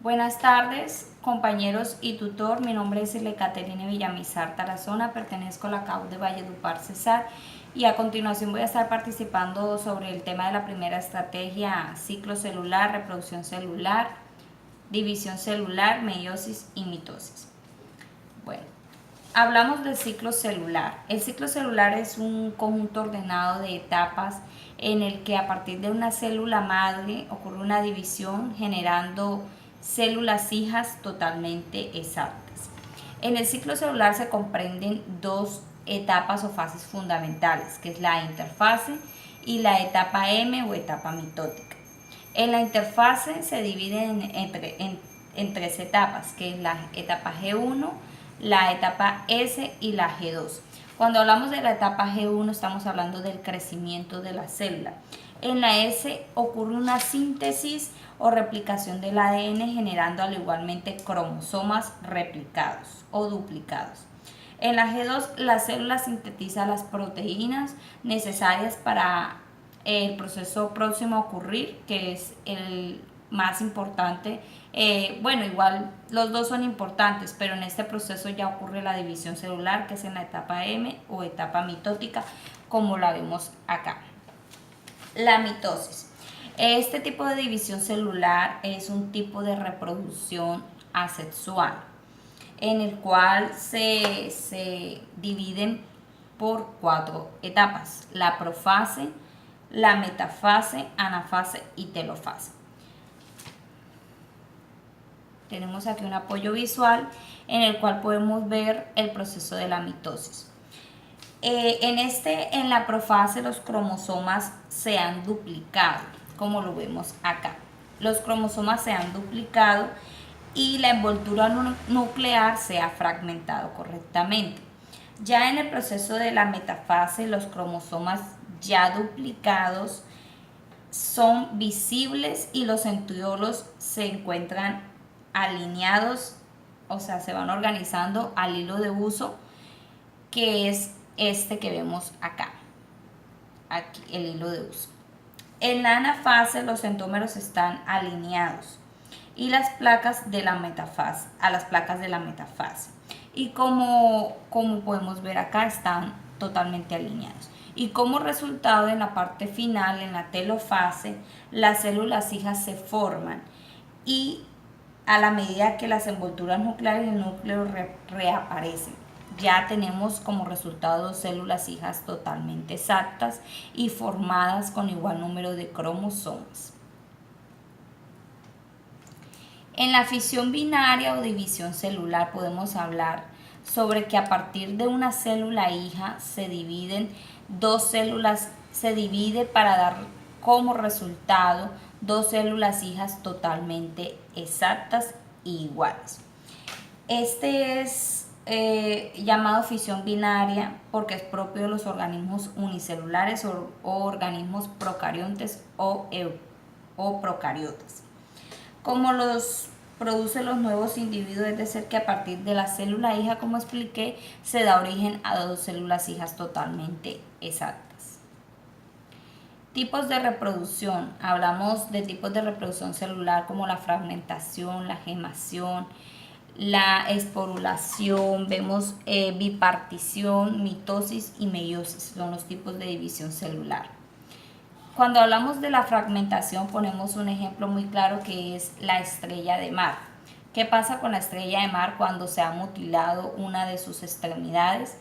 Buenas tardes, compañeros y tutor. Mi nombre es Caterine Villamizar Tarazona, pertenezco a la CAU de Valledupar, Cesar, y a continuación voy a estar participando sobre el tema de la primera estrategia: ciclo celular, reproducción celular, división celular, meiosis y mitosis. Bueno, hablamos del ciclo celular. El ciclo celular es un conjunto ordenado de etapas en el que a partir de una célula madre ocurre una división generando células hijas totalmente exactas. En el ciclo celular se comprenden dos etapas o fases fundamentales, que es la interfase y la etapa M o etapa mitótica. En la interfase se divide en tres etapas, que es la etapa G1, la etapa S y la G2. Cuando hablamos de la etapa G1 estamos hablando del crecimiento de la célula. En la S ocurre una síntesis o replicación del ADN generando al igualmente cromosomas replicados o duplicados. En la G2 la célula sintetiza las proteínas necesarias para el proceso próximo a ocurrir, que es el más importante. Bueno, igual los dos son importantes, pero en este proceso ya ocurre la división celular, que es en la etapa M o etapa mitótica, como la vemos acá. La mitosis. Este tipo de división celular es un tipo de reproducción asexual, en el cual se dividen por 4 etapas: la profase, la metafase, anafase y telofase. Tenemos aquí un apoyo visual en el cual podemos ver el proceso de la mitosis. En la profase los cromosomas se han duplicado, como lo vemos acá. Los cromosomas se han duplicado y la envoltura nuclear se ha fragmentado correctamente. Ya en el proceso de la metafase, los cromosomas ya duplicados son visibles y los centriolos se encuentran alineados, o sea, se van organizando al hilo de uso, que es este que vemos acá, aquí el hilo de uso. En la anafase los centrómeros están alineados y las placas de la metafase a las placas de la metafase, y como podemos ver acá, están totalmente alineados. Y como resultado, en la parte final, en la telofase, las células hijas se forman y a la medida que las envolturas nucleares del núcleo reaparecen, ya tenemos como resultado células hijas totalmente exactas y formadas con igual número de cromosomas. En la fisión binaria o división celular podemos hablar sobre que a partir de una célula hija se dividen dos células, se divide para dar como resultado dos células hijas totalmente exactas e iguales. Este es llamado fisión binaria porque es propio de los organismos unicelulares o organismos procariontes o procariotas. Como los produce los nuevos individuos, es decir, que a partir de la célula hija, como expliqué, se da origen a dos células hijas totalmente exactas. Tipos de reproducción. Hablamos de tipos de reproducción celular como la fragmentación, la gemación, la esporulación, vemos bipartición, mitosis y meiosis, son los tipos de división celular. Cuando hablamos de la fragmentación ponemos un ejemplo muy claro, que es la estrella de mar. ¿Qué pasa con la estrella de mar cuando se ha mutilado una de sus extremidades?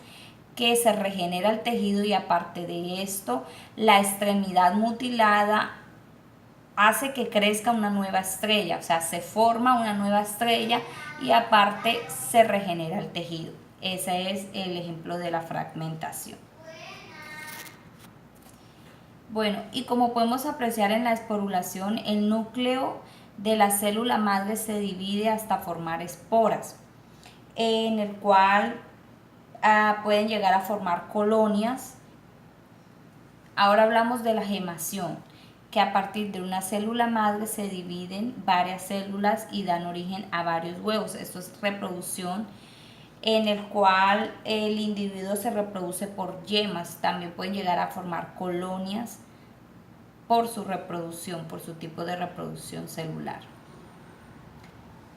Que se regenera el tejido y aparte de esto, la extremidad mutilada hace que crezca una nueva estrella, o sea, se forma una nueva estrella y aparte se regenera el tejido. Ese es el ejemplo de la fragmentación. Bueno, y como podemos apreciar en la esporulación, el núcleo de la célula madre se divide hasta formar esporas, en el cual pueden llegar a formar colonias. Ahora hablamos de la gemación, que a partir de una célula madre se dividen varias células y dan origen a varios huevos. Esto es reproducción, en el cual el individuo se reproduce por yemas. También pueden llegar a formar colonias por su reproducción, por su tipo de reproducción celular.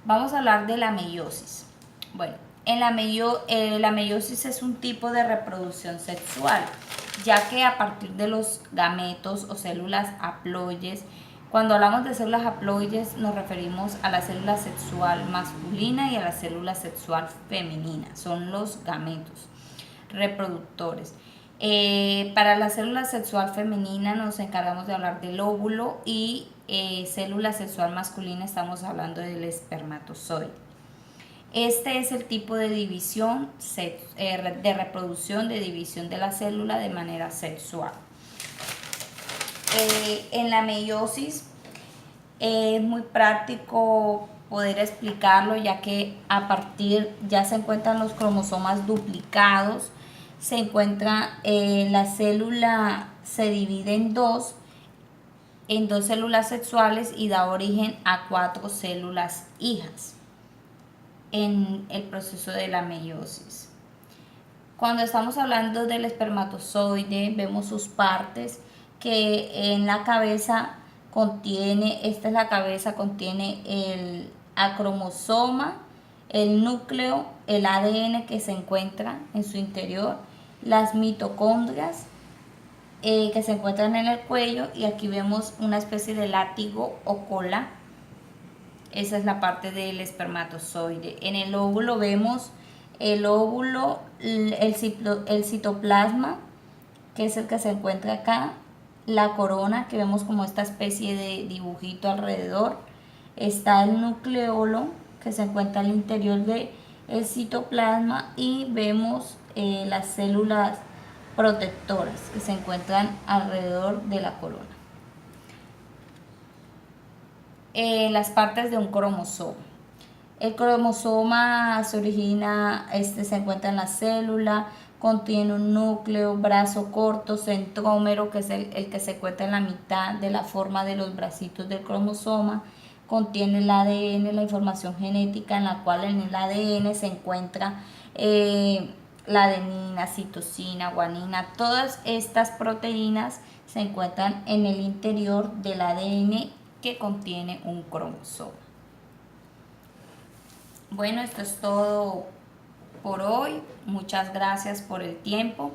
Vamos a hablar de la meiosis. Bueno, la meiosis es un tipo de reproducción sexual, ya que a partir de los gametos o células haploides, cuando hablamos de células haploides nos referimos a la célula sexual masculina y a la célula sexual femenina, son los gametos reproductores. Para la célula sexual femenina nos encargamos de hablar del óvulo y célula sexual masculina estamos hablando del espermatozoide. Este es el tipo de división, de reproducción, de división de la célula de manera sexual. En la meiosis es muy práctico poder explicarlo, ya que ya se encuentran los cromosomas duplicados, se encuentra la célula se divide en dos células sexuales y da origen a 4 células hijas en el proceso de la meiosis. Cuando estamos hablando del espermatozoide, vemos sus partes, que en la cabeza esta es la cabeza, contiene el acromosoma, el núcleo, el ADN que se encuentra en su interior, las mitocondrias que se encuentran en el cuello, y aquí vemos una especie de látigo o cola. Esa es la parte del espermatozoide. En el óvulo vemos el óvulo, el citoplasma, que es el que se encuentra acá, la corona, que vemos como esta especie de dibujito alrededor. Está el nucleolo, que se encuentra al interior del citoplasma, y vemos las células protectoras que se encuentran alrededor de la corona. Las partes de un cromosoma. El cromosoma se encuentra en la célula, contiene un núcleo, brazo corto, centrómero, que es el que se encuentra en la mitad de la forma de los bracitos del cromosoma, contiene el ADN, la información genética, en la cual en el ADN se encuentra la adenina, citosina, guanina. Todas estas proteínas se encuentran en el interior del ADN que contiene un cromosoma. Bueno, esto es todo por hoy. Muchas gracias por el tiempo.